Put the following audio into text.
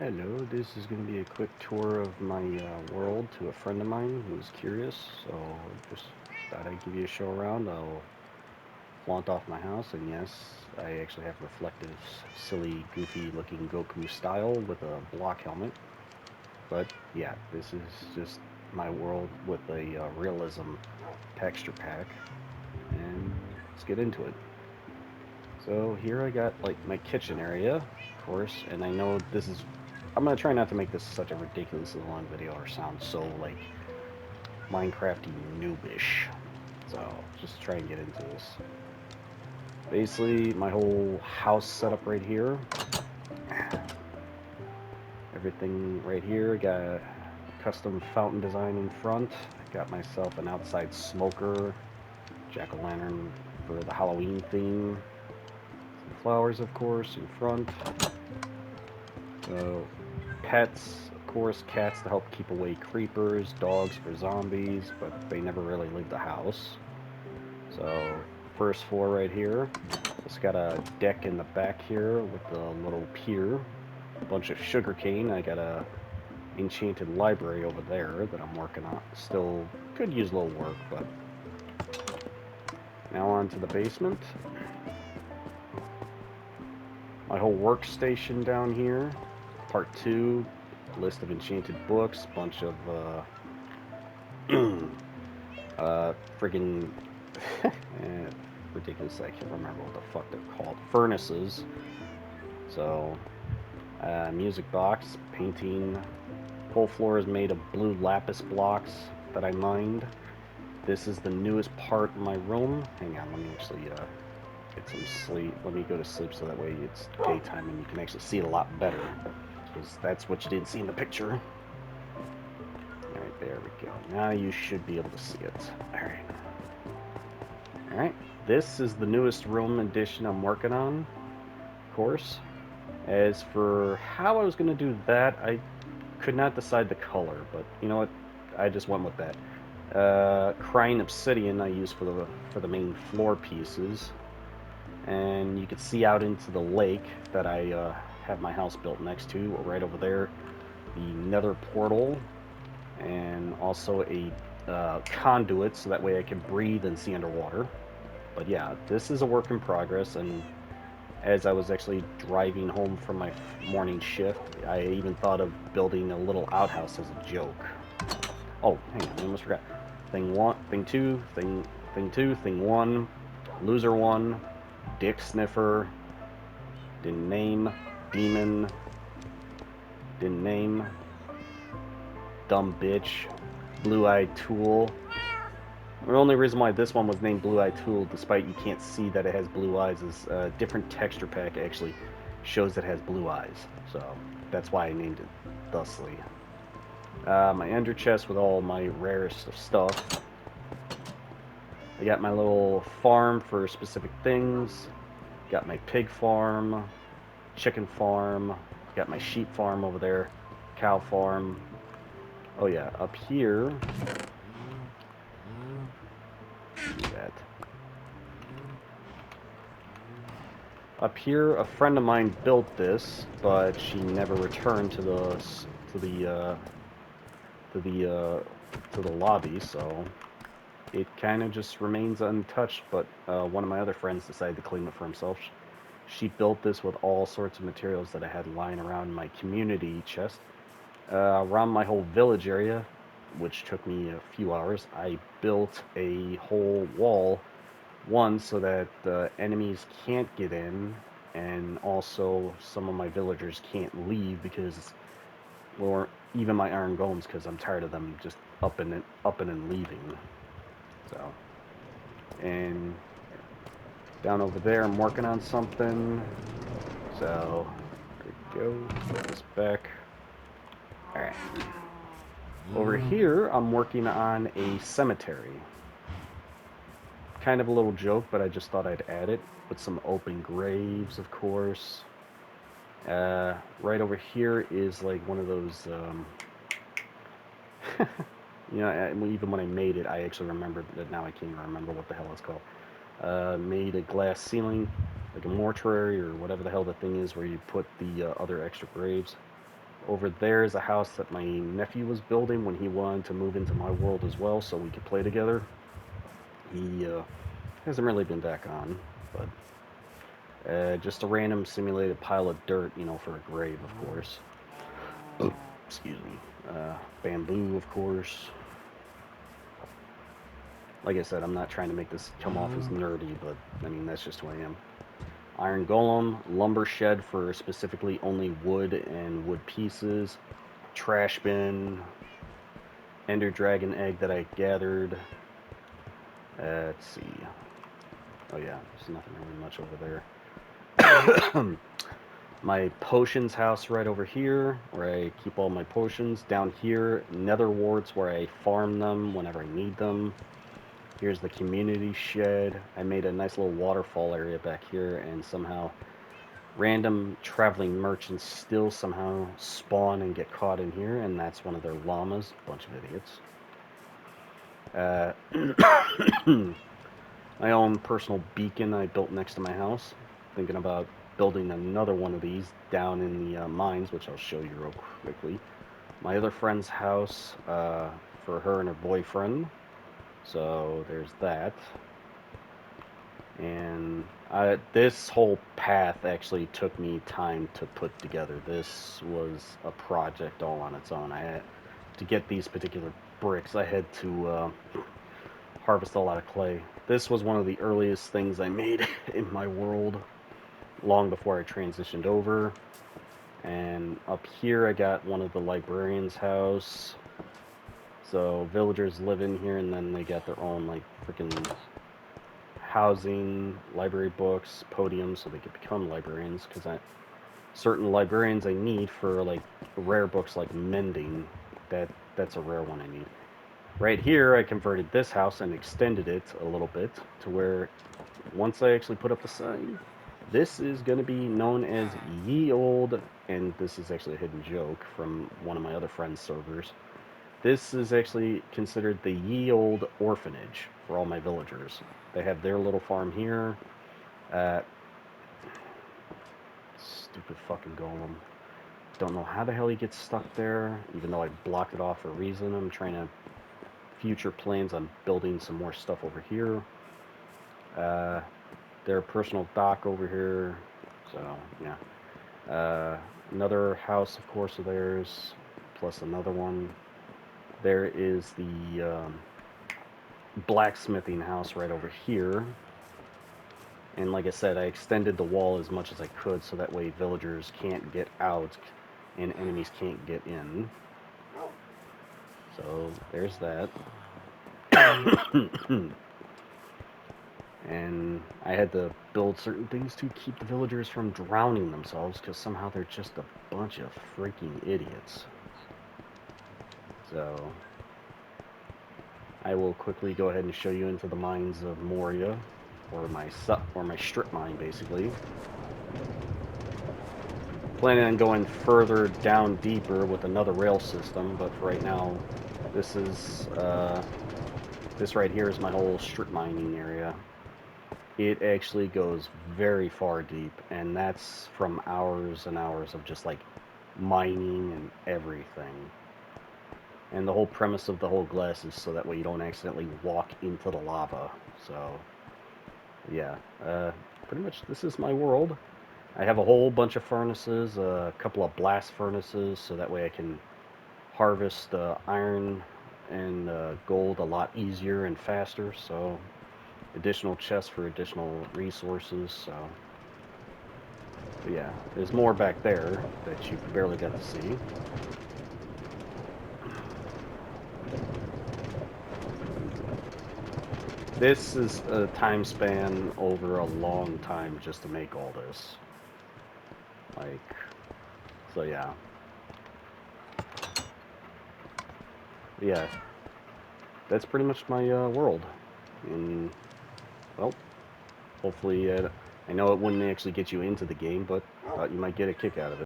Hello, this is going to be a quick tour of my world to a friend of mine who's curious, so just thought I'd give you a show around. I'll flaunt off my house, and yes, I actually have reflective, silly, goofy looking Goku style with a block helmet. But yeah, this is just my world with a realism texture pack, and let's get into it. So here I got like my kitchen area, of course, and I know this is. I'm gonna try not to make this such a ridiculously long video or sound so like Minecrafty noobish. So just try and get into this. Basically, my whole house setup right here. Everything right here. Got a custom fountain design in front. Got myself an outside smoker, jack-o'-lantern for the Halloween theme. Some flowers, of course, in front. So pets, of course, cats to help keep away creepers, dogs for zombies, but they never really leave the house. So first floor right here. It's got a deck in the back here with a little pier, a bunch of sugar cane. I got a enchanted library over there that I'm working on. Still could use a little work, but now on to the basement. My whole workstation down here. Part 2, list of enchanted books, bunch of friggin' ridiculous. I can't remember what the fuck they're called. Furnaces. So, music box, painting. Whole floor is made of blue lapis blocks that I mined. This is the newest part of my room. Hang on, let me actually get some sleep. Let me go to sleep so that way it's daytime and you can actually see it a lot better. Because that's what you didn't see in the picture. Alright, there we go. Now you should be able to see it. Alright. Alright. This is the newest room addition I'm working on, of course. As for how I was going to do that, I could not decide the color, but you know what? I just went with that. Crying obsidian I use for the main floor pieces, and you can see out into the lake that I have my house built next to, right over there. The Nether portal, and also a conduit, so that way I can breathe and see underwater. But yeah, this is a work in progress, and as I was actually driving home from my morning shift, I even thought of building a little outhouse as a joke. Oh, hang on, I almost forgot. Thing one, thing one, loser one, dick sniffer, didn't name, demon, didn't name, dumb bitch, blue-eyed tool. The only reason why this one was named Blue-Eyed Tool, despite you can't see that it has blue eyes, is a different texture pack actually shows it has blue eyes. So that's why I named it thusly. My ender chest with all my rarest of stuff. I got my little farm for specific things. Got my pig farm, chicken farm. Got my sheep farm over there, cow farm. Oh yeah, up here. Do that. Up here, a friend of mine built this, but she never returned to to the uh, to the uh, to the lobby, so it kind of just remains untouched. But one of my other friends decided to claim it for himself. She built this with all sorts of materials that I had lying around my community chest, around my whole village area, which took me a few hours. I built a whole wall, one so that the enemies can't get in, and also some of my villagers can't leave because, or even my iron golems, because I'm tired of them just up and leaving. So, and down over there, I'm working on something. So, there we go. Put this back. All right. Over here, I'm working on a cemetery. Kind of a little joke, but I just thought I'd add it with some open graves, of course. Right over here is like one of those, even when I made it, I actually remembered that now I can't even remember what the hell it's called. Made a glass ceiling, like a mortuary or whatever the hell the thing is where you put the other extra graves. Over there is a house that my nephew was building when he wanted to move into my world as well, so we could play together. He hasn't really been back on, but just a random simulated pile of dirt, you know, for a grave, of course. Excuse me. Bamboo, of course. Like I said, I'm not trying to make this come off as nerdy, but I mean, that's just who I am. Iron golem, lumber shed for specifically only wood and wood pieces, trash bin, ender dragon egg that I gathered. Let's see. Oh yeah, there's nothing really much over there. My potions house right over here, where I keep all my potions. Down here, nether warts where I farm them whenever I need them. Here's the community shed. I made a nice little waterfall area back here, and somehow random traveling merchants still somehow spawn and get caught in here, and that's one of their llamas. Bunch of idiots. My own personal beacon I built next to my house. Thinking about building another one of these down in the mines, which I'll show you real quickly. My other friend's house for her and her boyfriend. So there's that. And this whole path actually took me time to put together. This was a project all on its own. I had to get these particular bricks. I had to harvest a lot of clay. This was one of the earliest things I made in my world, long before I transitioned over. And up here I got one of the librarian's house. So villagers live in here, and then they got their own like freaking housing, library books, podiums, so they could become librarians. Because certain librarians I need for like rare books like mending. That's a rare one I need. Right here, I converted this house and extended it a little bit to where once I actually put up the sign, this is going to be known as Ye Old, and this is actually a hidden joke from one of my other friends' servers. This is actually considered the Ye Old Orphanage for all my villagers. They have their little farm here. Stupid fucking golem. Don't know how the hell he gets stuck there, even though I blocked it off for a reason. I'm trying to future plans on building some more stuff over here. Their personal dock over here. So, yeah. Another house, of course, of theirs, plus another one. There is the blacksmithing house right over here. And like I said, I extended the wall as much as I could so that way villagers can't get out and enemies can't get in. So there's that. And I had to build certain things to keep the villagers from drowning themselves, because somehow they're just a bunch of freaking idiots. So I will quickly go ahead and show you into the mines of Moria, or my strip mine, basically. Planning on going further down deeper with another rail system, but for right now, this right here is my whole strip mining area. It actually goes very far deep, and that's from hours and hours of just like mining and everything. And the whole premise of the whole glass is so that way you don't accidentally walk into the lava. So, yeah, pretty much this is my world. I have a whole bunch of furnaces, a couple of blast furnaces, so that way I can harvest iron and gold a lot easier and faster. So, additional chests for additional resources. So, but yeah, there's more back there that you barely got to see. This is a time span over a long time just to make all this. Like, so yeah. Yeah, that's pretty much my world. And, well, hopefully, I know it wouldn't actually get you into the game, but thought you might get a kick out of it.